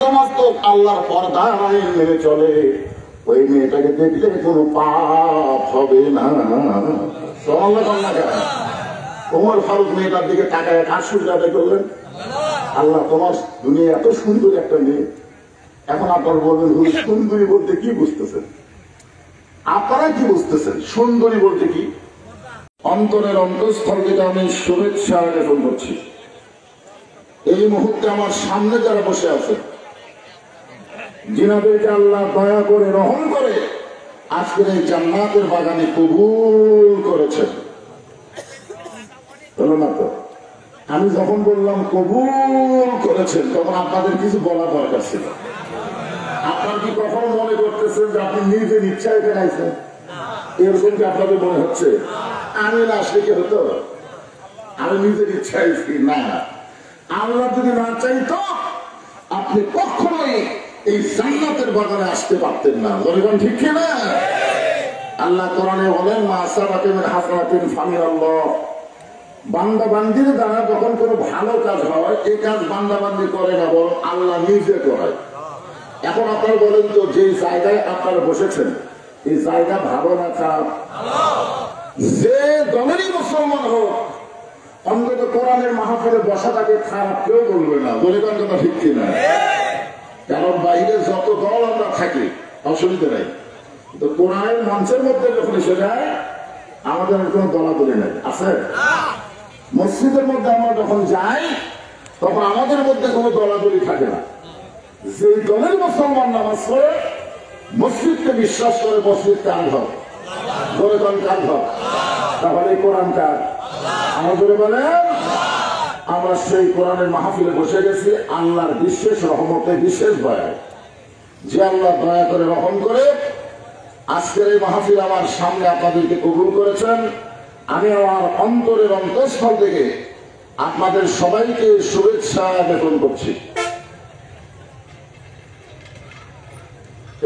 সমস্ত আল্লাহর পর্দা আইন মেনে চলে, ওই মেয়েটাকে দেখলে কোনো পাপ হবে না। ওমর ফারুক মেয়েটার দিকে তাকায় কাজ শুরু আদায় করলেন, আল্লাহ তোমার দুনিয়া এত সুন্দর একটা মেয়ে। এখন আপনারা বলবেন সুন্দরী বলতে কি বুঝতেছেন? আপনারা কি বুঝতেছেন সুন্দরী বলতে কি? অন্তরের অন্তঃস্থল থেকে আমি শুভেচ্ছা জ্ঞাপন করছি। এই মুহূর্তে আমার সামনে যারা বসে আছে, যিনাদেরকে আল্লাহ দয়া করে রহম করে আজকের এই জান্নাতের বাগানে কবুল করেছেন। না তো আমি যখন বললাম কবুল করেছেন তখন আপনাদের কিছু বলা দরকার ছিল। আপনার কি কখনো মনে করতেছেন যে আপনি নিজের ইচ্ছায় এখানে আইছেন? এরকম কি আপনাদের মনে হচ্ছে আমি না আসলে কি হতো? আমি নিজের ইচ্ছায় না, আল্লাহ যদি না চাইতো আপনি কখনোই এই জান্নাতের বাগানে আসতে পারতেন না। বলবেন ঠিক কিনা? আল্লাহ কোরআনে বলেন মা আসাবাকে মিন হাসানাতিন ফামিনাল্লাহ, বান্দা বান্দির দ্বারা যখন কোনো ভালো কাজ হয় এই কাজ বান্দা বান্দি করে না, বরং আল্লাহ নিজে করে। এখন আপনারা বলেন তো যে জায়গায় আপনারা বসেছেন এই জায়গা ভালো না খারাপ? যে দলেরই মুসলমান হোক অন্তত কোরআনের মাহফিলে বসাটাকে খারাপ কেউ বলবে না। বলবেন কথা ঠিক কিনা? কারণ বাইরে যত দল আমরা থাকি অসুবিধা নেই, তো কোরআনের মঞ্চের মধ্যে যখন এসে যায় আমাদের কোনো দলাদলি নেই, আছে? মসজিদের মধ্যে আমরা যখন যাই তখন আমাদের মধ্যে কোনো দলাদলি থাকে না। যে দলের মুসলমান নামাজ পড়ে মসজিদকে বিশ্বাস করে মসজিদকে আনভাব বলে আনভাব, তাহলে এই কোরআনটা আমাদের বলেন আমরা সেই কোরআনের মাহফিলে বসে গেছি আল্লাহর বিশেষ রহমতে, বিশেষ দয়া। যে আল্লাহ দয়া করে রহম করে আজকের এই মাহফিল আমার সামনে আপনাদেরকে কবুল করেছেন, আমি আমার অন্তরের অন্তঃস্থল থেকে আপনাদের সবাইকে শুভেচ্ছা জ্ঞাপন করছি।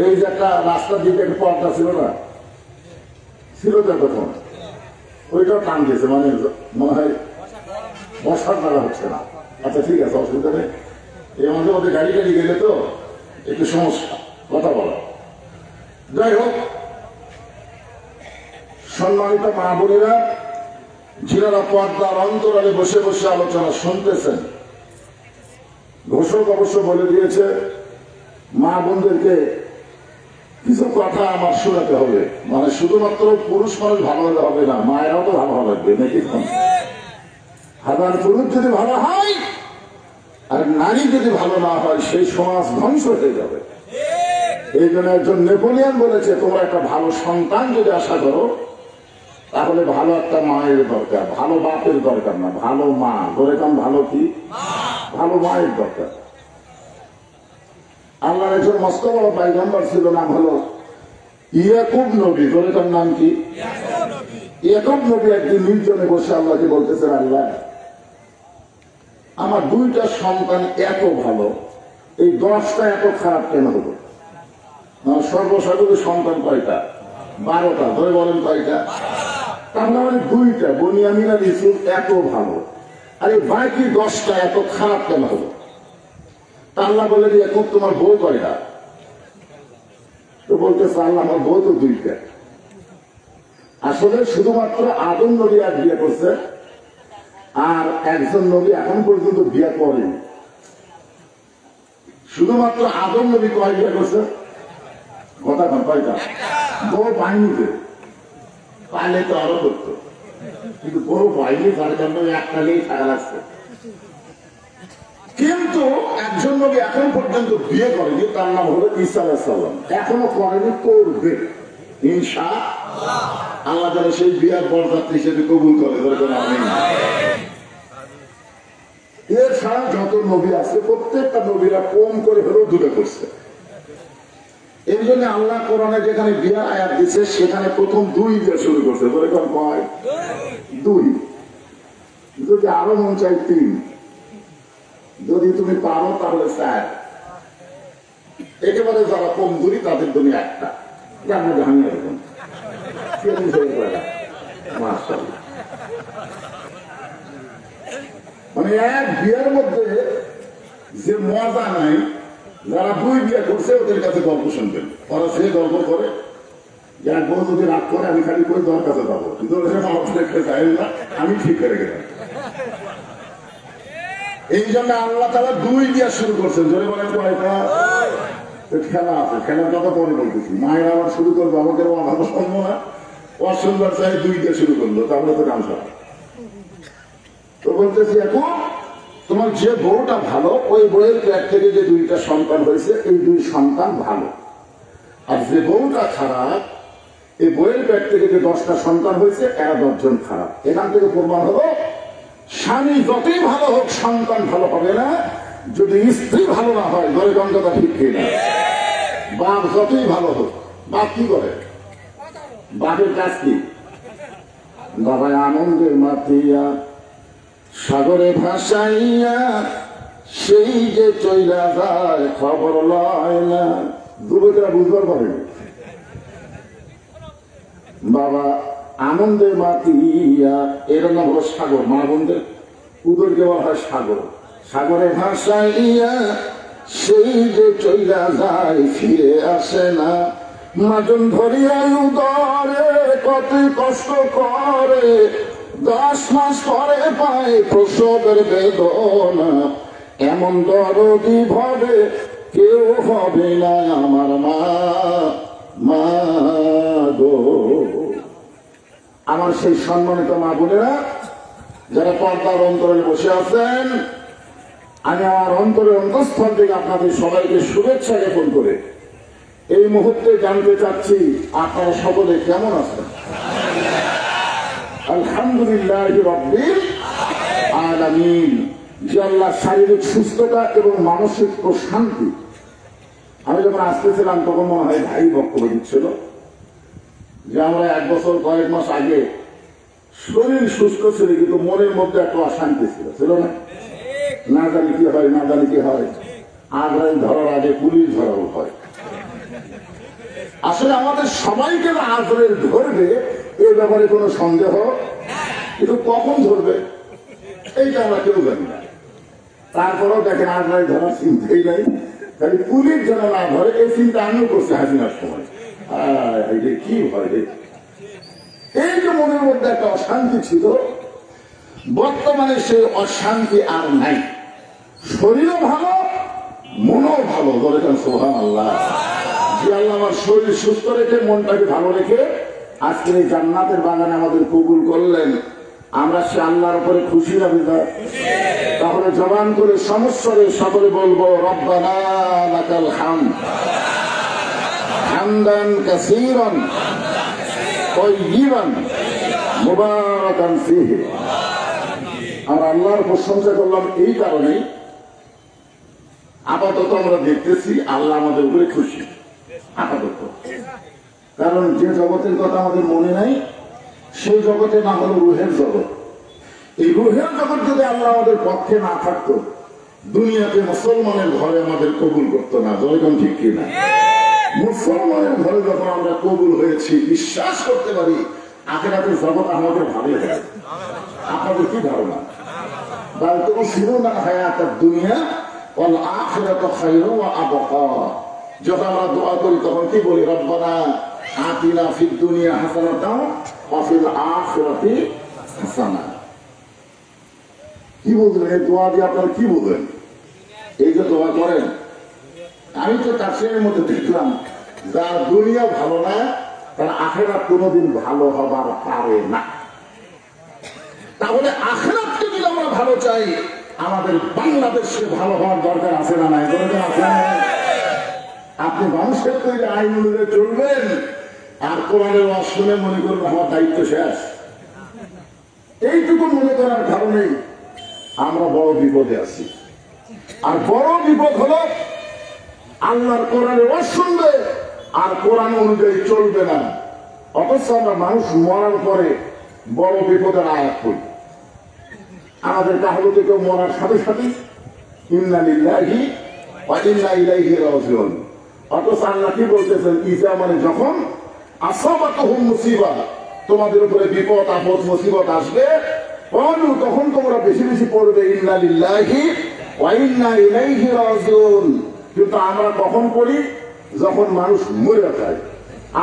এই যে একটা রাস্তার দিকে একটা পর্দা ছিল না, ছিল তো তখন, ওইটাও টান দিয়েছে, মানে মনে হয় বসার দ্বারা হচ্ছে না। আচ্ছা ঠিক আছে, অসুবিধা নেই। এই মাঝে মধ্যে গাড়ি গাড়ি গেলে তো একটু সমস্যা কথা বলা। যাই হোক, সম্মানিত মা বোনেরা, যিনারা পর্দার অন্তরালে বসে বসে আলোচনা শুনতেছেন, ঘোষক অবশ্য বলে দিয়েছে মা বোনদেরকে কিছু কথা আমার শোনাতে হবে। মানে শুধুমাত্র পুরুষ মানুষ ভালো হলে হবে না, মায়েরাও তো ভালো লাগবে নাকি? হাজার পুরুষ যদি ভালো হয় আর নারী যদি ভালো না হয় সেই সমাজ ধ্বংস হয়ে যাবে। এই জন্য একজন নেপোলিয়ান বলেছে তোমরা একটা ভালো সন্তান যদি আশা করো তাহলে ভালো একটা মায়ের দরকার, ভালো বাপের দরকার না, ভালো মা। ধরে কারণ ভালো কি? ভালো মায়ের দরকার। আল্লাহর একজন মস্ত বড় পয়গম্বর ছিল, নাম হলো ইয়াকুব নবী। ধরে তার নাম কি? ইয়াকুব নবী একদিন নির্জনে বসে আল্লাহকে বলতেছেন, আল্লাহ আমার দুইটা সন্তান এত ভালো, এই 10টা এত খারাপ কেন হলো? সর্বসাগরে সন্তান কয়টা? 12টা। ধরে বলেন কয়টা? তার মানে 2টা, বনিয়ামিন আর ইউসুফ এত ভালো, আর এই বাকি 10টা এত খারাপ কেন হলো? আল্লাহ বলে যে এখন তোমার বউ কয়টা? তো বলতেছে আল্লাহ আমার বউ তো 2টা। আসলে শুধুমাত্র আদম নবী এক বিয়ে করছে, আর একজন নবী এখন পর্যন্ত বিয়ে করেনি। শুধুমাত্র আদম নবী কয় বিয়ে করছে? কথা কয়টা? বউ পাইনিতে, পাইলে তো আরো করতো, কিন্তু বউ পাইনি, তার জন্য একটা নিয়েই থাকা লাগছে। কিন্তু একজন নবী এখন পর্যন্ত বিয়ে করেনি, তার নাম হলো ঈসা আলাইহিস সালাম। এখনো করেনি, করবে ইনশাআল্লাহ। আল্লাহ যেন সেই বিয়ার বরযাত্রী হিসেবে কবুল করে। এছাড়া যত নবী আছে প্রত্যেকটা নবীরা কম করে হলেও দূরে করছে। এই জন্য আল্লাহ কোরআনে যেখানে বিয়ার আয়াত দিচ্ছে সেখানে প্রথম 2 দিয়ে শুরু করছে। বলে কয়? 2। যদি আরো মন চাই 3, যদি তুমি পারো তাহলে 4। একেবারে যারা কম দূরি তাদের জন্য 1টা। যার মধ্যে আমি এরকম মানে এক বিয়ের মধ্যে যে মজা নাই যারা 2 বিয়ে করছে ওদের কাছে গল্প শুনবেন, ওরা সে গল্প করে যে এক বউ যদি রাগ করে আমি খালি করে তোমার কাছে যাবো, কিন্তু চাই না, আমি ঠিক করে গেলাম। এই জন্য আল্লাহ তাআলা 2 বিয়ে শুরু করছেন। জোরে বলেন কয়টা? খেলা আছে, খেলার কথা পরে বলতেছি। মায়ের আবার শুরু করবো, আমাদের ভালো সম্ভব না, অসুন্দর চাই 2 দিয়ে শুরু করলো, তাহলে তো কাম সব। তো বলতেছি এখন তোমার যে বউটা ভালো, ওই বউয়ের পেট থেকে যে 2টা সন্তান হয়েছে, এই 2 সন্তান ভালো। আর যে বউটা খারাপ, এই বউয়ের পেট থেকে যে 10টা সন্তান হয়েছে, এরা 10 জন খারাপ। এখান থেকে প্রমাণ হলো স্বামী যতই ভালো হোক সন্তান ভালো হবে না যদি স্ত্রী ভালো না হয়। ধরে গঙ্গা ঠিক কিনা? বাপ যতই ভালো হোক, বাপ কি করে? বাপের কাজ কি? বাবা আনন্দে মাতিয়া সাগরে ভাসাইয়া সেই যে চইলা যায় খবর লয় না। যুবকেরা বুঝবার পারেনি। বাবা আনন্দে মাতিয়া, এর নাম হলো সাগর। মা বোনদের উদরকে বলা হয় সাগর। সাগরে ভাসাইয়া সেই যে চইলা যায় ফিরে আসে না। মাজন ধরিয়া উদরে কত কষ্ট করে, 10 মাস পরে পায় প্রসবের বেদনা। এমন দরদি ভাবে কেউ হবে না আমার মা, মা গো। আমার সেই সম্মানিত মা বোনেরা যারা পর্দার অন্তরে বসে আছেন, আমি আমার অন্তরের অন্তঃস্থল থেকে আপনাদের সবাইকে শুভেচ্ছা জ্ঞাপন করে এই মুহূর্তে জানতে চাচ্ছি আপনারা সকলে কেমন আছেন? আলহামদুলিল্লাহ রাব্বিল আলামিন। যে আল্লাহ শারীরিক সুস্থতা এবং মানসিক প্রশান্তি। আমি যখন আসতেছিলাম তখন মনে হয় ভাই বক্তব্য দিচ্ছিল যে আমরা 1 বছর কয়েক মাস আগে শরীর সুস্থ ছিল, কিন্তু মনের মধ্যে একটা অশান্তি ছিল না? না জানি কি হয়, না জানি কি হয়। আজরাইল ধরার আগে পুলিশ ধরাও হয়। আসলে আমাদের সবাইকে আজরাইল ধরবে এ ব্যাপারে কোনো সন্দেহ, কিন্তু কখন ধরবে এইটা আমরা কেউ জানি না। তারপরেও দেখেন আজরাইল ধরার চিন্তাই নাই, খালি পুলিশ যেন না ধরে এই চিন্তা আমিও করছি হাসিনার সময়। কি হয় এই যে মনের মধ্যে একটা অশান্তি ছিল, বর্তমানে সেই অশান্তি আর নাই। শরীরও ভালো, মনও ভালো। বলেছেন সুবহানাল্লাহ। যে আল্লাহ আমার শরীর সুস্থ রেখে মনটাকে ভালো রেখে আজকের এই জান্নাতের বাগানে আমাদের কবুল করলেন, আমরা সে আল্লাহর উপরে খুশি না বিদায়? তাহলে জবান করে সমস্বরে সকলে বলবো রব্বানা লাকাল হামদ হামদান কাসীরান তাইয়িবান মুবারাকান ফীহি। আর আল্লাহর প্রশংসা করলাম এই কারণে, আপাতত আমরা দেখতেছি আল্লাহ আমাদের উপরে খুশি। আপাতত, কারণ যে জগতের কথা আমাদের মনে নাই সেই জগতে না হলো রুহের জগৎ। এই রুহের জগৎ যদি আল্লাহ আমাদের পক্ষে না থাকতো, দুনিয়াতে মুসলমানের ঘরে আমাদের কবুল করতো না। জয়গণ ঠিক কিনা? মুসলমানের ঘরে যখন আমরা কবুল হয়েছি, বিশ্বাস করতে পারি আখিরাতের জগৎ আমাদের ভালো হবে। আপনাদের কি ধারণা? দুনিয়া ওয়াল আখিরাতু খায়রুন ওয়া আবকা। যখন আমরা দোয়া করি তখন কি বলি? রব্বানা আতিনা ফিদ দুনিয়া হাসানাতাও ওয়া ফিল আখিরাতি হাসানা। কি বলবেন এই দোয়া দিয়ে? আপনারা কি বলবেন? এই যে দোয়া করেন, আমি তো তাফসীরের মধ্যে দেখলাম যার দুনিয়া ভালো না তার আখিরাত কোনোদিন ভালো হবার পারে না। তাহলে আখিরাতকে যদি আমরা ভালো চাই, আমাদের বাংলাদেশে ভালো হওয়ার দরকার আছে না নাই? দরকার আছে না? আপনি মানুষের তৈরি আইন অনুযায়ী চলবেন আর কোরআনের ওয়াজ শুনে মনে করবেন আমার দায়িত্ব শেষ। এইটুকু মনে করার কারণেই আমরা বড় বিপদে আছি। আর বড় বিপদ হলো আল্লাহর কোরআনের ওয়াজ শুনবে আর কোরআন অনুযায়ী চলবে না। অথচ আমরা মানুষ মরার পরে বড় বিপদের আয়াত করি। আমাদের কাহিনীতে কেউ মরার সাথে সাথে ইন্না লিল্লাহি ওয়া ইন্না ইলাইহি রাজিউন। অথচ আল্লাহ কি বলতেছেন? ইজা মানে যখন আসাবাতুহুম মুসিবা, তোমাদের উপরে বিপদ আপদ মুসিবত আসবে, তখন তোমরা বেশি বেশি পড়বে ইন্না লিল্লাহি ওয়া ইন্না ইলাইহি রাজিউন। কিন্তু আমরা কখন করি? যখন মানুষ মরে যায়।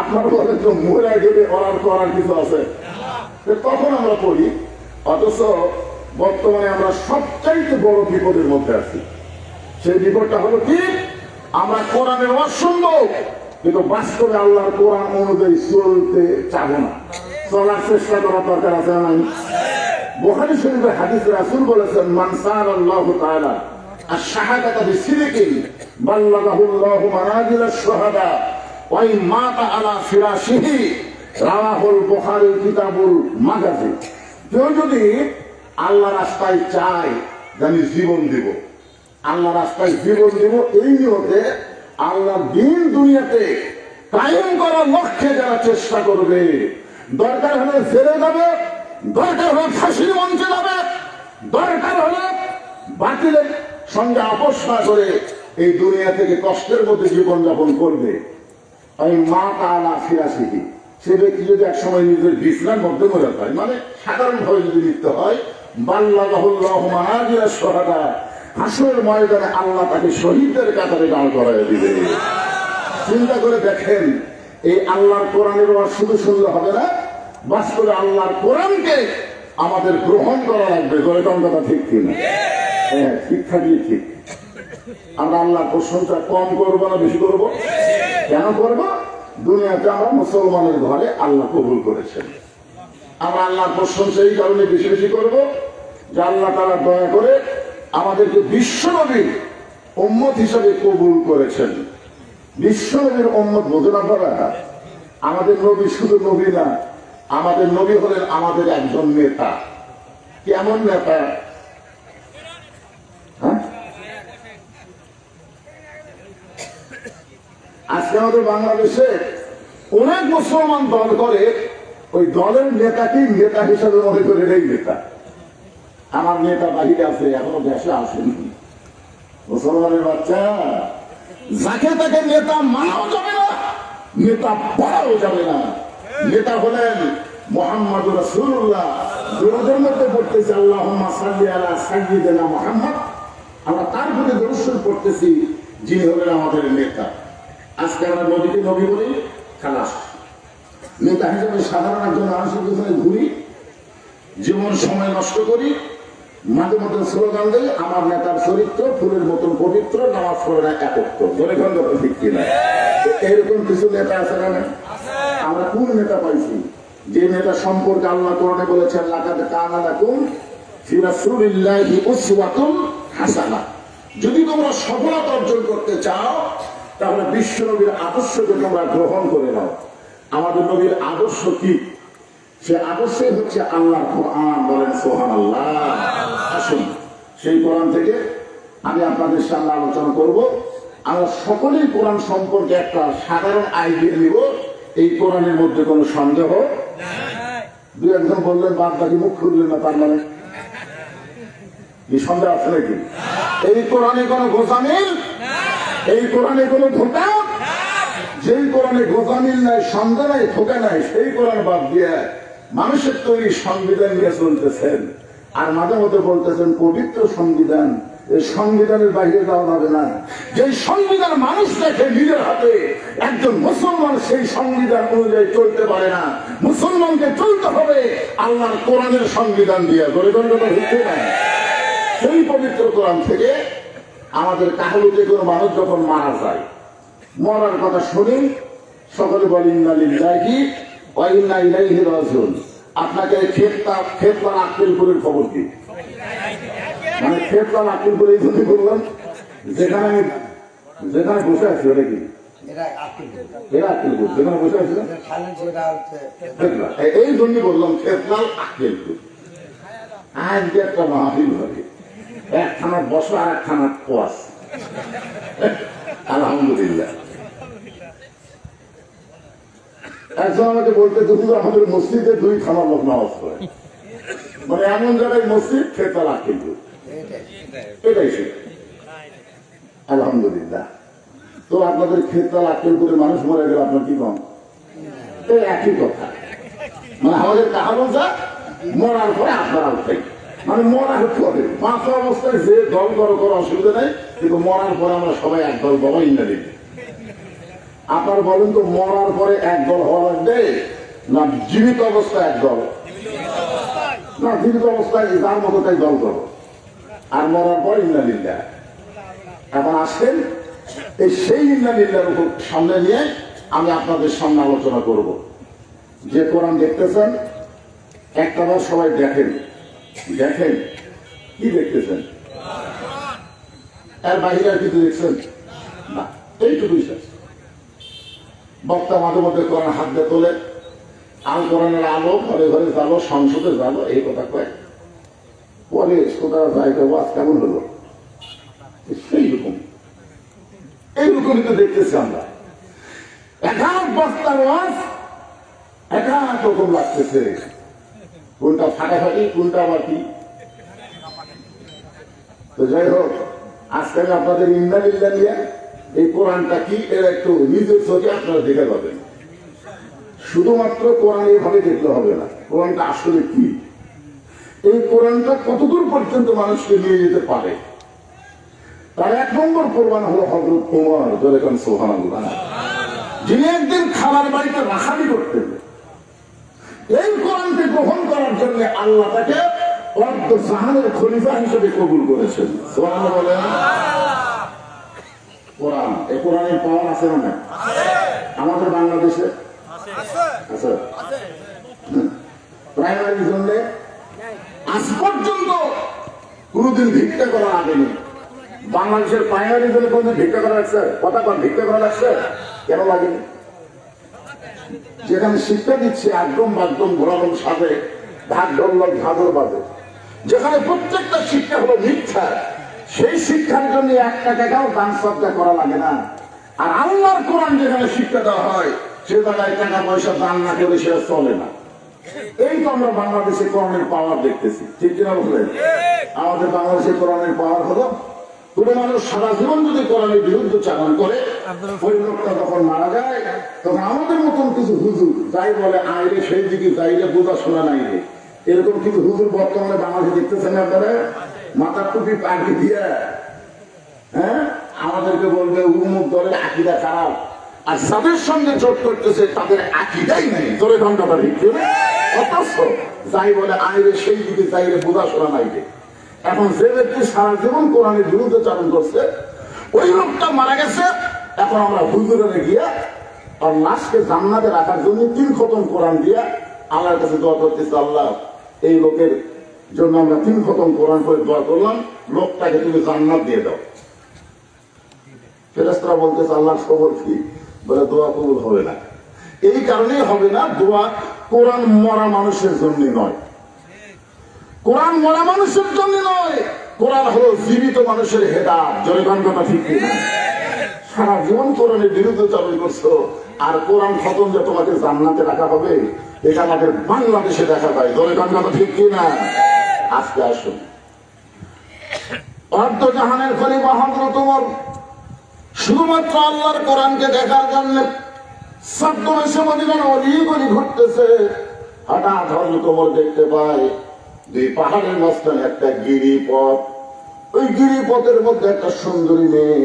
আপনার বলেন তো মরে গেলে করার কিছু আছে, তখন আমরা করি। অথচ বর্তমানে আমরা সবচাইতে বড় বিপদের মধ্যে আছি। সেই বিপদটা হলো কি? আমরা কোরআনের ওয়াজ শুনবো, কিন্তু বাস্তবে আল্লাহর কোরআন অনুযায়ী চলতে চাবো না। চলার চেষ্টা করার দরকার আছে না নাই? বুখারী শরীফের হাদিসে রাসূল বলেছেন, মান সাআলাল্লাহু তাআলা আশ-শাহাদাতা বিসিদকিন বাল্লাগাহুল্লাহু মানাজিলাশ শুহাদা ওয়া ইন মাতা আলা ফিরাশিহি, রাওয়াহুল বুখারী কিতাবুল মাগাজি। কেউ যদি আল্লাহ রাস্তায় চায় যে আমি জীবন দিব, আল্লাহ রাস্তায় জীবন দিব, এই নিয়তে আল্লাহ দিন দুনিয়াতে কায়েম করার লক্ষ্যে যারা চেষ্টা করবে, দরকার হলে জেলে যাবে, দরকার হলে ফাঁসির মঞ্চে যাবে, দরকার হলে বাতিলের সঙ্গে আপোষ না করে এই দুনিয়া থেকে কষ্টের মধ্যে জীবনযাপন করবে। আমি মা তাআলা ফিরাশিহি, সে ব্যক্তি যদি একসময় নিজের বিছনার মধ্যে মরে যায়, মানে সাধারণভাবে যদি লিখতে হয়, বাল্লাগাহুল্লাহু মানাজিলাশ শুহাদা, হাসরের ময়দানে আল্লাহ তাকে শহীদদের কাতারে দাঁড় করায় দিবে। চিন্তা করে দেখেন, এই আল্লাহর কোরআনের ওয়াজ শুধু শুনলে হবে না, বাস্তবে আল্লাহর কোরআনকে আমাদের গ্রহণ করা লাগবে। জোরে কোন কথা ঠিক কিনা? হ্যাঁ, ঠিক থাকলে ঠিক। আমরা আল্লাহর প্রশংসা কম করবো না বেশি করবো? কেন করবো? দুনিয়াতে আমরা মুসলমানের ঘরে আল্লাহ কবুল করেছেন। আমরা আল্লাহর প্রশংসা এই কারণে বেশি বেশি করবো যে আল্লাহ তাআলা দয়া করে আমাদেরকে বিশ্বনবীর উম্মত হিসাবে কবুল করেছেন। বিশ্বনবীর উম্মত বোঝেন আপনারা? আমাদের নবী শুধু নবী না, আমাদের নবী হলেন আমাদের একজন নেতা। কেমন নেতা? হ্যাঁ, আজকে আমাদের বাংলাদেশে অনেক মুসলমান দল করে, ওই দলের নেতাকেই নেতা হিসাবে মনে করে এই নেতা। আমার নেতা বাহিরে আছে, এখনো দেশে আসেনি। মুসলমানের বাচ্চা, যাকে তাকে নেতা মানাও যাবে না, নেতা পড়াও যাবে না। নেতা হলেন মুহাম্মদুর রাসূলুল্লাহ। দুরূদের মধ্যে পড়তেছি আল্লাহুম্মা সাল্লি আলা সাইয়্যিদিনা মুহাম্মদ, আমরা তার প্রতি দরুদ শরীফ পড়তেছি, যিনি হলেন আমাদের নেতা। আজকে আমরা নবীকে নবী বলি, খালাস। নেতা হিসেবে সাধারণ একজন মানুষের পিছনে ঘুরি, জীবন সময় নষ্ট করি, মাঝে মধ্যে স্লোগান দেয়, আমার নেতার চরিত্র ফুলের মতন পবিত্র, নামাজ পড়ে না একত্র। ধরে খন্ড ঠিক কিনা? এরকম কিছু নেতা আছে না? আমরা কোন নেতা পাইছি যে নেতা সম্পর্কে আল্লাহ কোরআনে বলেছেন, লাকাদ কানা লাকুম ফি রাসূলিল্লাহি উসওয়াতুন হাসানাহ। যদি তোমরা সফলতা অর্জন করতে চাও, তাহলে বিশ্ব নবীর আদর্শকে তোমরা গ্রহণ করে নাও। আমাদের নবীর আদর্শ কি? সে আদর্শই হচ্ছে আল্লাহর কোরআন। বলেন সুবহানাল্লাহ। আসুন সেই কোরআন থেকে আমি আপনাদের সামনে আলোচনা করব। আমরা সকলেই কোরআন সম্পর্কে একটা সাধারণ আইডিয়া নিব। এই কোরআনের মধ্যে কোনো সন্দেহ দু একজন বললেন, বাদ বাকি মুখ খুললেন না, তার মানে কি সন্দেহ আছে নাকি? এই কোরআনে কোনো গোজামিল, এই কোরআনে কোনো ধোঁকা, যেই কোরআনে গোজামিল নাই, সন্দেহ নাই, ধোঁকা নাই, সেই কোরআন বাদ দিয়ে মানুষের তৈরি সংবিধান নিয়ে চলতেছেন। আর মাঝে মধ্যে বলতেছেন পবিত্র সংবিধান। এই সংবিধানের বাইরে যাওয়া যাবে না। যে সংবিধান মানুষ দেখে নিজের হাতে, একজন মুসলমান সেই সংবিধান অনুযায়ী চলতে পারে না। মুসলমানকে চলতে হবে আল্লাহর কোরআনের সংবিধান দিয়ে। গরিবতা হচ্ছে না। সেই পবিত্র কোরআন থেকে আমাদের কাহলুতে কোনো মানুষ যখন মারা যায়, মরার কথা শুনি সকলে বলেন ইন্না লিল্লাহি ওয়া ইন্না ইলাইহি রাজিউন। আপনাকে খেতলার আক্কেলপুরের খবর কি? মানে খেতলার আক্কেলপুর এই জন্যই বললাম, যেখানে বসে আছি ওটা কি এরা আক্কেলপুর, যেখানে বসে আছি এই জন্যই বললাম খেতলাল আক্কেলপুর। আজকে একটা মাহফিল হবে, একখানা বসো আর একখানা কোয়াশ। আলহামদুলিল্লাহ। একজন আমাকে বলতে দুপুর আমাদের মসজিদে 2 থানার লোক নামাজ পড়ে, মানে এমন জায়গায় মসজিদ খেতাল আকিলপুর, এটাই সে। আলহামদুলিল্লাহ। তো আপনাদের খেতাল আকিলপুরে মানুষ মরে গেলে আপনার কি কম? এই একই কথা। মানে আমাদের কাহাবো যা মরার পরে আপনারা উঠাই, মানে মরার পরে বাঁচা অবস্থায় যে দল করো করো অসুবিধা নেই, কিন্তু মরার পরে আমরা সবাই এক দল বাবা ইন্দারি। আপনার বলেন তো মরার পরে এক দল হওয়া লাগবে না জীবিত অবস্থায় এক দল? না, জীবিত অবস্থায় যার মতো তাই দল করো, আর মরার পর ইন্দালিল্লাহ। এখন আসেন এই সেই ইন্দালিল্লাহর উপর সামনে নিয়ে আমি আপনাদের সামনে আলোচনা করব। যে কোরআন দেখতেছেন একটাবার সবাই দেখেন, দেখেন কি দেখতেছেন? এর বাহিরে আর কিছু দেখছেন না, এইটুকুই শেষ। বক্তা মাঝে মধ্যে কোরআন হাত দিয়ে তোলে, আল কোরআনের আলো ঘরে ঘরে যাবো, সংসদে যাবো, এই কথা কয়। পরে শ্রোতারা যায় ওয়াজ কেমন হলো, সেইরকম এইরকমই তো দেখতেছি আমরা। এক বক্তার ওয়াজ এক রকম লাগতেছে, কোনটা ফাটাফাটি, কোনটা আবার কি। তো যাই হোক, আজকে আমি আপনাদের ইন্দালিল্লাহ নিয়ে এই কোরআনটা কি এর একটু নিজের চোখে আপনারা দেখে পাবেন। শুধুমাত্র কোরআন এইভাবে দেখতে হবে না, কোরআনটা আসলে কি, এই কোরআনটা কতদূর পর্যন্ত মানুষকে নিয়ে যেতে পারে। তার এক নম্বর প্রমাণ হলো হযরত ওমর রাদিয়াল্লাহু সুবহানাল্লাহ, যিনি একদিন খাবার বাড়িতে রাখালি করতেন। এই কোরআনকে গ্রহণ করার জন্য আল্লাহ তাকে অর্ধ জাহানের খলিফা হিসেবে কবুল করেছেন। সুবহানাল্লাহ বলেন। কোরআন, এই কোরআনের পাওয়ার আছে না আমাদের বাংলাদেশে? আছে। প্রাইমারির জন্য আজ পর্যন্ত কোনদিন ভিক্ষা করা লাগেনি। বাংলাদেশের প্রাইমারির জন্য কোনদিন ভিক্ষা করা লাগছে? কথা কন, ভিক্ষা করা লাগছে কেন লাগেনি? যেখানে শিক্ষা দিচ্ছে একদম বাকদম ঘোরানোর সাথে ঢাক ঢোলক ঝাঁঝর বাজে, যেখানে প্রত্যেকটা শিক্ষা হলো মিথ্যা, সেই শিক্ষার জন্য 1 টাকাও দান সদকা করা লাগে না। আর আল্লাহর কোরআন যেখানে শিক্ষা দেওয়া হয় সে জায়গায় টাকা পয়সা দান না করে সেটা চলে না। এই তো আমরা বাংলাদেশে কোরআনের পাওয়ার দেখতেছি, ঠিক কিনা বলেন? আমাদের বাংলাদেশের কোরআনের পাওয়ার হলো কোন মানুষ সারা জীবন যদি কোরআনের বিরুদ্ধে চালন করে, ওই লোকটা যখন মারা যায় তখন আমাদের মতন কিছু হুজুর যাই বলে আইরে সেই দিকে যাইরে বোঝা শোনা নাই রে, এরকম কিছু হুজুর বর্তমানে বাংলাদেশে দেখতেছেন আপনারা, মাথার টুপি পাগড়ি দিয়ে হ্যাঁ আমাদেরকে বলবে উমুক দলের আকীদা খারাপ, আর যাদের সঙ্গে জোট করতেছে তাদের আকীদাই নেই। তোরে ঘন্টাটা ভিত্তি অথচ যাই বলে আইরে সেই দিকে যাইরে বোঝা শোনা নাই রে। এখন যে ব্যক্তি সারা জীবন কোরআনের বিরুদ্ধে চালন করছে ওই লোকটা মারা গেছে, এখন আমরা হুজুরে গিয়া আর লাশকে জান্নাতে রাখার জন্য 3 খতম কোরআন দিয়া আল্লাহর কাছে দোয়া করতেছে, আল্লাহ এই লোকের জন্য আমরা 3 খতম কোরআন করে দোয়া করলাম, লোকটাকে তুমি জান্নাত দিয়ে দাও। ফেরেশতারা বলতেছে আল্লাহর খবর কি? বলে দোয়া কবুল হবে না। এই কারণেই হবে না, দোয়া কোরআন মরা মানুষের জন্য নয়, কোরআন মরা মানুষের জন্য নয়, কোরআন হলো জীবিত মানুষের হেদায়েত। জয়গান কথা ঠিক কিনা? সারা জীবন কোরআনের বিরুদ্ধে চালু করছো আর কোরআন খতম যে তোমাকে জান্নাতে রাখা হবে, এটা আমাদের বাংলাদেশে দেখা যায়। জয়গান কথা ঠিক কিনা? আজকে আসুন, অর্ধ জাহানের খলিফা হযরত ওমর শুধুমাত্র আল্লাহর কোরআনকে দেখার জন্য ছদ্মবেশে মদিনার অলিগলি ঘুরতেছে। হঠাৎ হযরত ওমর দেখতে পায় 2 পাহাড়ের মাঝখানে একটা গিরিপথ, ওই গিরিপথের মধ্যে একটা সুন্দরী মেয়ে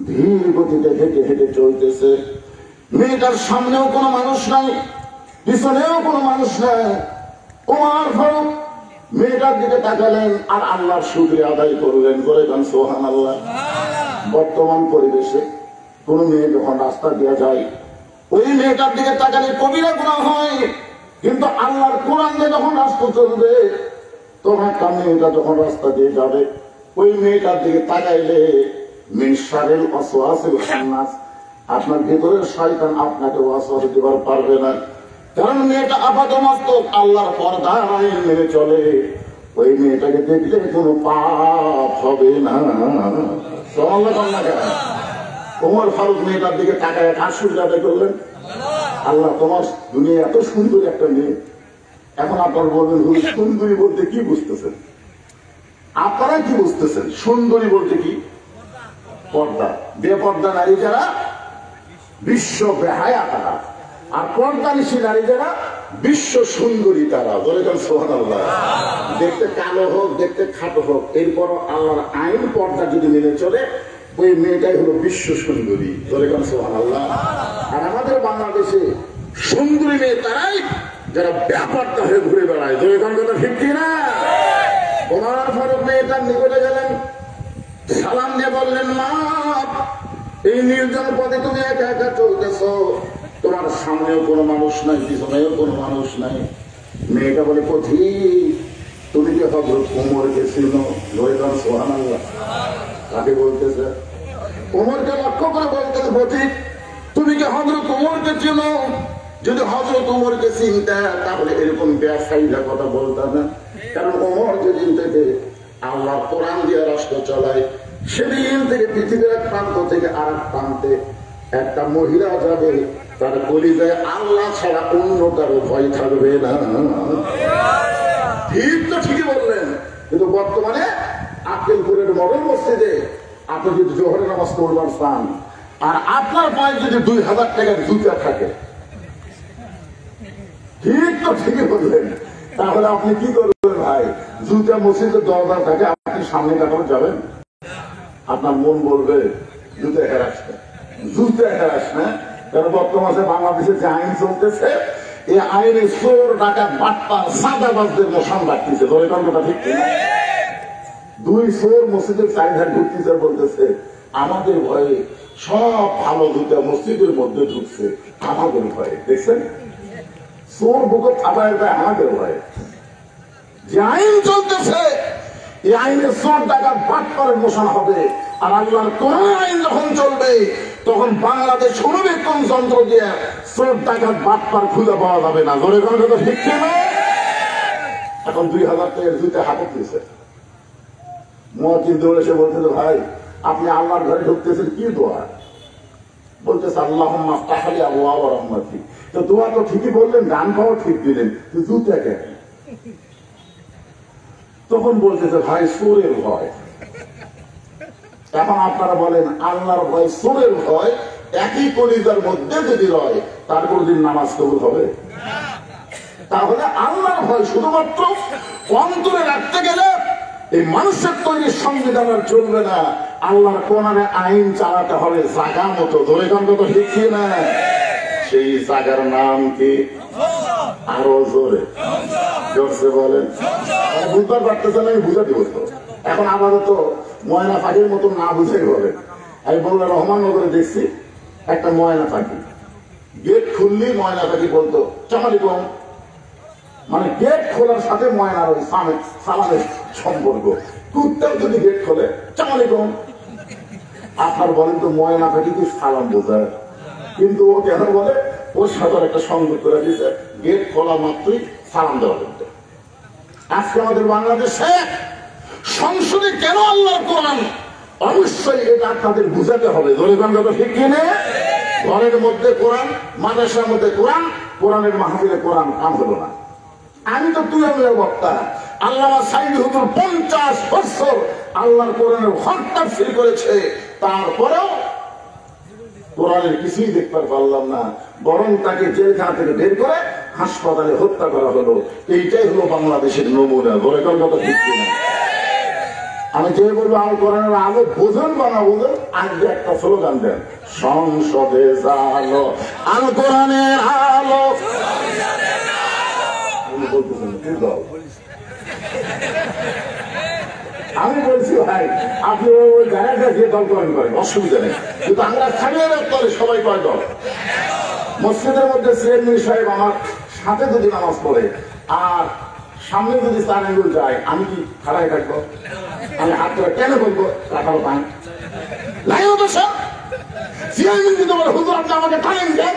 ধীর গতিতে হেঁটে হেঁটে চলতেছে। মেয়েটার সামনেও কোনো মানুষ নাই, পিছনেও কোনো মানুষ নাই। ওমর ফারুক মেয়েটার দিকে তাকালেন আর আল্লাহর শুকরিয়া আদায় করলেন, করে গান সুবহানাল্লাহ। বর্তমান পরিবেশে কোন মেয়ে যখন রাস্তা দিয়ে যায় ওই মেয়েটার দিকে তাকালে কবিরা গুনাহ হয়, কিন্তু আল্লাহর কোরআন দিয়ে যখন রাস্তা চলবে তখন একটা মেয়েটা যখন রাস্তা দিয়ে যাবে ওই মেয়েটার দিকে তাকাইলে মিন শারিল ওয়াসওয়াসিল খান্নাস, আপনার ভেতরের শয়তান আপনাকে ওয়াসওয়াসা দিতে পারবে না, কারণ মেয়েটা আপাতমস্তক আল্লাহর পর্দা আইন মেনে চলে। ওই মেয়েটাকে দেখলে কোনো পাপ হবে না। ওমর ফারুক মেয়েটার দিকে তাকায় কার শুকরিয়া আদায় করলেন? আল্লাহ, তোমার দুনিয়া এত সুন্দর একটা মেয়ে। এখন আপনারা বলবেন হুজুর সুন্দরী বলতে কি বুঝতেছেন? আপনারা কি বুঝতেছেন সুন্দরী বলতে কি? পর্দা। বেপর্দা নারী যারা বিশ্ব বেহায়া তারা, আর পর্দানিশী নারী যারা বিশ্ব সুন্দরী তারা, বলে যান সুবহানাল্লাহ। দেখতে কালো হোক, দেখতে খাটো হোক, এরপর আল্লাহর আইন পর্দা যদি মেনে চলে, ওই মেয়েটাই হলো বিশ্ব সুন্দরী, বলে যান সুবহানাল্লাহ। আর আমাদের বাংলাদেশে সুন্দরী মেয়ে তারাই যারা ব্যাপারটা হয়ে ঘুরে বেড়ায়, বলে যান কথা ঠিক কিনা? ওমর ফারুক মেয়েটার নিকটে গেলেন, সালাম দিয়ে বললেন, মা এই নির্জন পথে তুমি একা একা চলতেছ, তোমার সামনেও কোনো মানুষ নাই, পিছনেও কোনো মানুষ নাই। মেয়েটা বলে, পথিক তুমি কি হযরত ওমরকে চিনো? সুবহানাল্লাহ। কাকে বলতেছে? ওমরকে লক্ষ্য করে বলতেছে, পথিক তুমি কি হযরত ওমরকে চিনো? যদি হযরত ওমরকে চিনতা তাহলে এরকম বেসাইলা কথা বলতা না। কারণ ওমর যেদিন থেকে আল্লাহ কোরআন দিয়ে রাষ্ট্র চালায়, সেদিন থেকে পৃথিবীর এক প্রান্ত থেকে আর এক প্রান্তে একটা মহিলা যাবে, তার কলিজায় আল্লাহ ছাড়া অন্য কারো ভয় থাকবে না। ঠিক তো ঠিকই বললেন, কিন্তু বর্তমানে আক্কেলপুরের মডেল মসজিদে আপনি যদি জোহরের নামাজ পড়বার চান, আর আপনার পায়ে যদি 2000 টাকার জুতা থাকে, ঠিক তো ঠিকই বললেন, তাহলে আপনি কি করবেন ভাই? জুতা মসজিদের দরজা থাকে, আপনি সামনে কাটানো যাবেন? আপনার মন বলবে জুতা হেরাস না, জুতা হেরাস না। কারণ বর্তমানে বাংলাদেশে যে আইন চলতেছে, এই আইনে চোর, ডাকাত, বাটপার, সাদাবাজদের মশান বাড়তেছে, ধরে কথা ঠিক কিনা? 2 চোর মসজিদের চারিধার ঘুরতেছে, বলতেছে আমাদের ভয়ে সব ভালো জুতা মসজিদের মধ্যে ঢুকছে, আমাদের ভয়ে। দেখছেন, চোর বুকে থাবায় দেয় আমাদের ভয়ে। যে আইন চলতেছে, এই আইনে চোর ডাকাত বাটপারের মশান হবে। আর আল্লাহর কোরআন আইন যখন চলবে, তখন বাংলাদেশ অনুবেক্ষণ যন্ত্র দিয়ে চোর ডাকাত বাটপার খুঁজে পাওয়া যাবে না। জোরে কোনো কথা ঠিক না? এখন 2000 টাকার জুতা হাতে দিয়েছে, মুয়াজ্জিন দৌড়ে এসে বলতেছে, ভাই আপনি আল্লাহর ঘরে ঢুকতেছেন, কি দোয়া? বলতেছে আল্লাহুম্মা আফতাহ লি আবওয়াব রাহমাতিক। তো দোয়া তো ঠিকই বললেন, গান পাওয়া ঠিক দিলেন, জুতা কেন? তখন বলতেছে, ভাই চোরের ভয়। এখন আপনারা বলেন, আল্লাহর ভয় চোরের ভয় একই কলিজার মধ্যে যদি রয়, তার কোনদিন নামাজ কবুল হবে? তাহলে আল্লাহর ভয় শুধুমাত্র অন্তরে রাখতে গেলে এই মানুষের তৈরি সংবিধান আর চলবে না। আল্লাহর কোরআনে আইন চালাতে হবে জায়গা মতো। ধরে কান্ত তো শিখছি না, সেই জায়গার নাম কি? আরো জোরে জোরসে বলেন। বুঝতে পারতেছেন, আমি বুঝে দিব তো। এখন আমাদের তো ময়না পাখির মতো না বুঝে বলে। আমি বললাম রহমাননগরে দেখছি একটা ময়না পাখি, গেট খুললেই ময়না পাখি বলতো চামালিকুম, মানে গেট খোলার সাথে ময়নার ওই সালামের সম্পর্ক। কুত্তাও যদি গেট খোলে চামালিকুম। আপনার বলেন তো ময়না পাখি কি সালাম বোঝায়? কিন্তু ও কেন বলে, ওর সাথে একটা সংযোগ করে দিয়েছে, গেট খোলা মাত্রই সালাম দেওয়া করতে। আজকে আমাদের বাংলাদেশে সংসদে কেন আল্লাহর কোরআন? অবশ্যই এটা আপনাদের বুঝাতে হবে। ধরেন কথা ঠিক কিনে? ঘরের মধ্যে কোরআন, মাদ্রাসার মধ্যে কোরআন, কোরআনের মাহফিলে কোরআন কাম হলো না। আমি তো তুই আমি বক্তা, আল্লামা সাইদ হুজুর 50 বছর আল্লাহর কোরআনের হক তাফসীর করেছে, তারপরেও কোরআনের কিছুই দেখতে পারলাম না। বরং তাকে জেলখানা থেকে বের করে হাসপাতালে হত্যা করা হলো। এইটাই হলো বাংলাদেশের নমুনা। ধরে কোন কথা ঠিক কিনা? আমি যে বলবো আল কোরআনের আলো বোঝেন বা না বোঝেন, আজকে একটা স্লোগান দেন, সংসদে জালো আল কোরআনের আলো। আমি বলছি ভাই, আপনি ওই জায়গাটা যে দল করেন করেন, অসুবিধা নেই, কিন্তু আমরা খালিয়ে দলে সবাই কয় দল। মসজিদের মধ্যে চেয়ারম্যান সাহেব আমার সাথে যদি নামাজ পড়ে আর সামনে যদি 4 আঙ্গুল যায়, আমি কি খাড়ায় থাকবো? আমি হাত ধরে কেন বলবো রাখালো পাই লাইও তো সব চেয়ারম্যান কিন্তু বলে, হুজুর আপনি আমাকে টাইম দেন।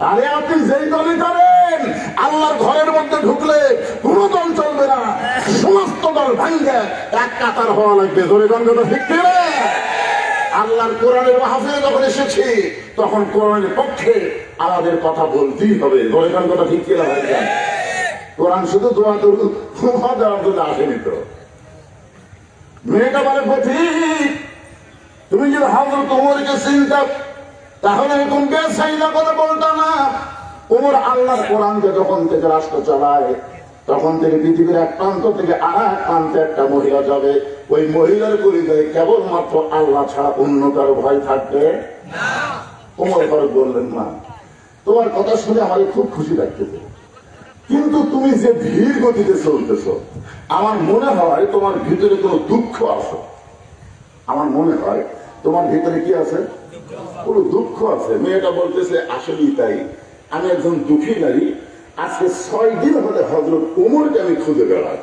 আরে আপনি যেই দলই করেন, আল্লাহর ঘরের মধ্যে ঢুকলে কোন দল চলবে না, সমস্ত দল ভাঙ্গে এক কাতার হওয়া লাগবে। ধরে গঙ্গা ঠিক কিনা? আল্লাহর কোরআনের মাহফিলে যখন এসেছি, তখন কোরআনের পক্ষে আমাদের কথা বলতেই হবে। ধরে গঙ্গা ঠিক কিনা? ভাই কোরআন শুধু দোয়া করুন দেওয়ার জন্য আসেনি তো। মেয়েটা বলে, পথিক তুমি যদি হযরত ওমরকে চিনতা তাহলে এরকম বেসাইলা কথা বলতা না। ওমর আল্লাহর কোরআনকে যখন থেকে রাষ্ট্র চালায়, তখন থেকে পৃথিবীর এক প্রান্ত থেকে আর এক প্রান্তে একটা মহিলা যাবে, ওই মহিলার পরিচয় কেবলমাত্র আল্লাহ ছাড়া অন্য কারো ভয় থাকবে না। ওমর ফারুক বললেন, মা তোমার কথা শুনে আমার খুব খুশি লাগতেছে, কিন্তু তুমি যে ধীর গতিতে চলতেছ, আমার মনে হয় তোমার ভিতরে কোনো দুঃখ আছে। আমার মনে হয় তোমার ভিতরে কি আছে? কোনো দুঃখ আছে। মেয়েটা বলতেছে, আসলেই তাই, আমি একজন দুঃখী নারী। আজকে 6 দিন হলে হযরত ওমরকে আমি খুঁজে বেড়াই।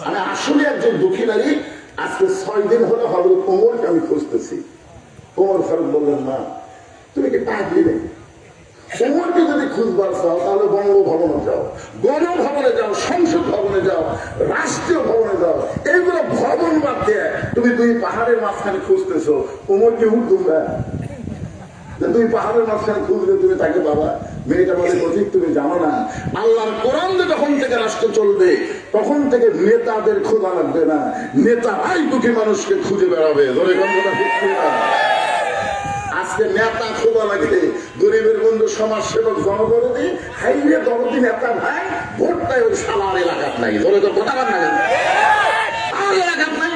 আমি আসলে একজন দুঃখী নারী, আজকে 6 দিন হলে হযরত ওমরকে আমি খুঁজতেছি। ওমর ফারুক বললেন, মা তুমি কি পাগলি নাকি? ওমরকে যদি খুঁজবার চাও তাহলে বঙ্গভবনে যাও, গণভবনে যাও, সংসদ ভবনে যাও, রাষ্ট্রীয় ভবনে যাও। এইগুলো ভবন বাদ দিয়ে তুমি 2 পাহাড়ের মাঝখানে খুঁজতেছো, ওমরকে উঠতুম না? তুই পাহাড়ের মাঝখানে খুঁজলে তুমি তাকে পাবা? মেয়েটা বলে, ঠিক তুমি জানো না, আল্লাহর কোরআন যখন থেকে রাষ্ট্র চলবে তখন থেকে নেতাদের খোঁজা লাগবে না, নেতারাই দুঃখী মানুষকে খুঁজে বেড়াবে। ধরে গন্ধটা ঠিক না? আজকে নেতা খোঁজা লাগবে, গরিবের বন্ধু সমাজ সেবক জনগণী হাইরে দরদি নেতা ভাই ভোটটাই ওই সালার এলাকার নাই। ধরে তো কথা বল না, আর এলাকার নাই।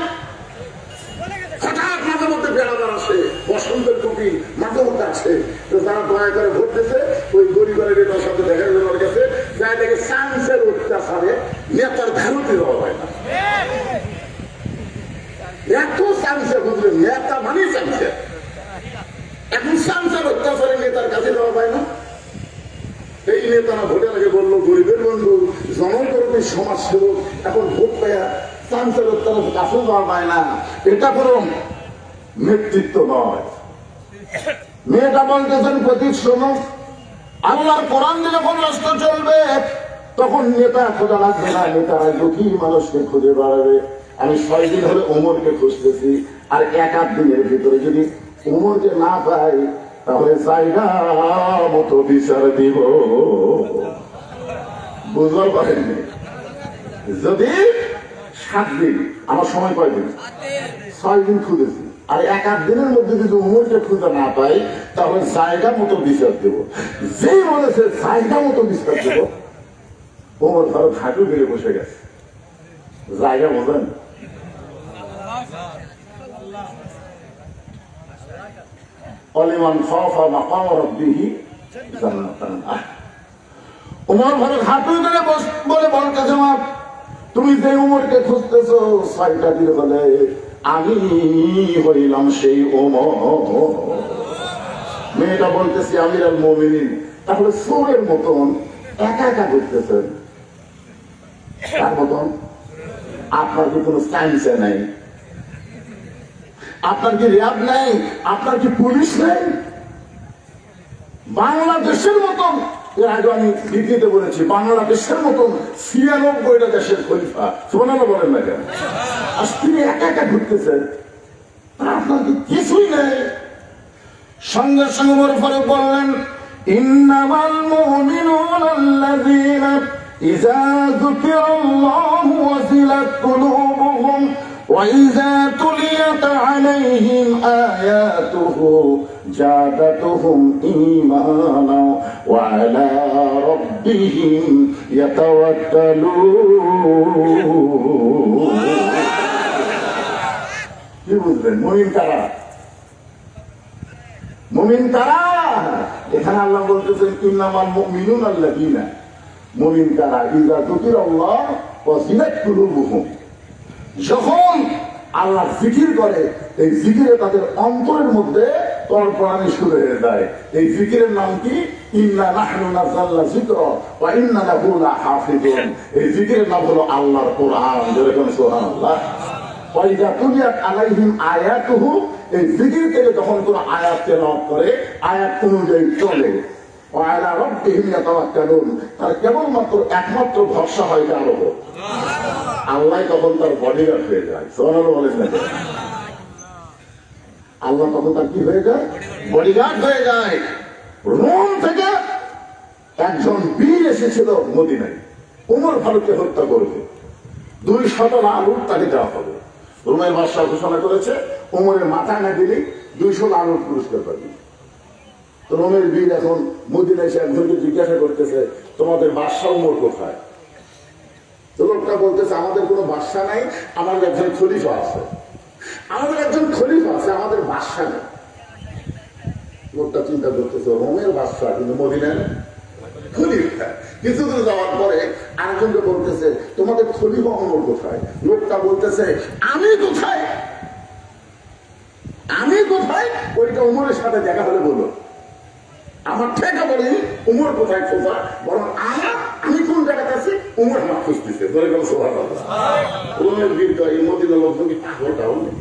হঠাৎ মাঝে মধ্যে বেড়াবার আসে, বসন্তের টুপি মাঝে মধ্যে আসে, তো যারা দয়া করে ভোট দিতে ওই গরিবের নেতার সাথে দেখা গেল ওর কাছে যাই দেখে চান্সের অত্যাচারে নেতার ধারুতে দেওয়া হয় না। এত চান্সে বুঝলেন, নেতা মানেই চান্সে। এখন চান্সের অত্যাচারে নেতার কাছে দেওয়া হয় না। এই নেতারা ভোটের আগে বললো গরিবের বন্ধু জনকর্মী সমাজ সেবক, এখন ভোট পাইয়া চান্সের অত্যাচারের কাছে দেওয়া হয় না। এটা কোনো নেতৃত্ব নয়। মেয়েটা বলতেছেন, প্রতীক শোনো, আল্লাহর কোরআন যখন রাষ্ট্র চলবে তখন নেতা খোঁজা লাগবে না, নেতারা দুঃখী মানুষকে খুঁজে বেড়াবে। আমি 6 দিন হলে ওমরকে খুঁজতেছি, আর 1-8 দিনের ভিতরে যদি ওমরকে না পাই তাহলে জায়গা মতো বিচার দিব। বুঝতে পারেননি? যদি 7 দিন, আমার সময় কয় দিন? 6 দিন খুঁজেছি, আর 1-8 দিনের মধ্যে যদি ওমরকে খুঁজে না পাই তাহলে জায়গা মতো বিচার দেব। যে বলেছে জায়গা মতো বিচার দেব, ওমর ফারুক হাঁটু গেড়ে বসে গেছে। জায়গা বোঝেন? ওমর ফারুক হাঁটু গেড়ে বলে বলতেছে, মা তুমি যে উমরকে খুঁজতেছো 6টা দিন হলে আমি হইলাম সেই ওমর। মেয়েটা বলতেছি, আমিরুল মুমিনিন তাহলে চোরের মতন একা একা ঘুরতেছেন, তার মতন আপনার কি কোনো সায়েন্সে নাই? আপনার কি র্যাব নাই? আপনার কি পুলিশ নাই? বাংলাদেশের মতন, এর আগে আমি বিবৃতিতে বলেছি, বাংলাদেশের মতন 96টা দেশের খলিফা, শোনানো বলেন না কেন? আর তিনি একা একা ঘুরতেছেন, আপনার কি কিছুই নেই? সঙ্গে সঙ্গে ওমর ফারুক বললেন, ইন্নামাল মুমিনুনা আল্লাযীনা ইযা যুকিরাল্লাহু ওয়াজিলাত কুলুবুহুম ওয়া ইযা তুলিয়াত আলাইহিম আয়াতুহু জাদাতুহুম ঈমানা ওয়া আলা রাব্বিহিম ইয়াতাওয়াক্কালুন। কি বুঝলেন? মুমিন কারা? মুমিন কারা? এখানে আল্লাহ বলতেছেন, ইন্নামাল মুমিনুনা আল্লাযীনা, মুমিন কারা? ইযা যুকিরাল্লাহ ওয়াজিলাত কুলুবুহুম, যখন আল্লাহ জিকির করে এই জিকিরে তাদের অন্তরের মধ্যে তড়পড়ানি শুরু হয়ে যায়। এই জিকিরের নাম কি? ইন্না নাহনু নাযালনা যিকরা ওয়া ইন্না লাহু লাহাফিজুন। এই জিকিরের নাম হলো আল্লাহর কোরআন। যেরকম সুবহানাল্লাহ। ওয়া ইযা তুলিয়াত আলাইহিম আয়াতুহু, এই জিকির থেকে যখন কোন আয়াত তেলাওয়াত করে, আয়াত অনুযায়ী চলে, ওয়া আলা রাব্বিহিম ইয়াতাওয়াক্কালুন, তার কেবলমাত্র একমাত্র ভরসা হয় কার উপর? আল্লাহ। তখন তার বডিগার্ড হয়ে যায়। সুবহানাল্লাহ বলেন না? আল্লাহ তখন তার কি হয়ে যায়? বডিগার্ড হয়ে যায়। রোম থেকে একজন বীর এসেছিল মদিনায়, ওমর ফারুককে হত্যা করবে, 200 আলু তাকে দেওয়া হবে। রোমের বাদশা ঘোষণা করেছে, ওমরের মাথায় না দিলে 200 আলুর পুরস্কার পাবে। রোমের বীর এখন মদিনায় এসে একজনকে জিজ্ঞাসা করতেছে তোমাদের বাদশাহ উমর কোথায়? তো লোকটা বলতেছে আমাদের কোনো বাদশা নাই, আমাদের একজন খলিফা আছে, আমাদের একজন খলিফা আছে, আমাদের বাদশা নেই। লোকটা চিন্তা করতেছে রোমের বাদশা কিন্তু মদিনার খলিফা। কিছুদিন যাওয়ার পরে আরেকজনকে বলতেছে তোমাদের খলিফা উমর কোথায়? লোকটা বলতেছে আমি কোথায়, আমি কোথায়? ওইটা উমরের সাথে দেখা হলে বলো, আমার ঠেকা বলি উমর কোথায় খোঁজা, বরং আমি কোন জায়গাতে আছি উমর আমার খুঁজতেছে। রোমের বীর এই মদিনা লোক পাগলটাও নেই।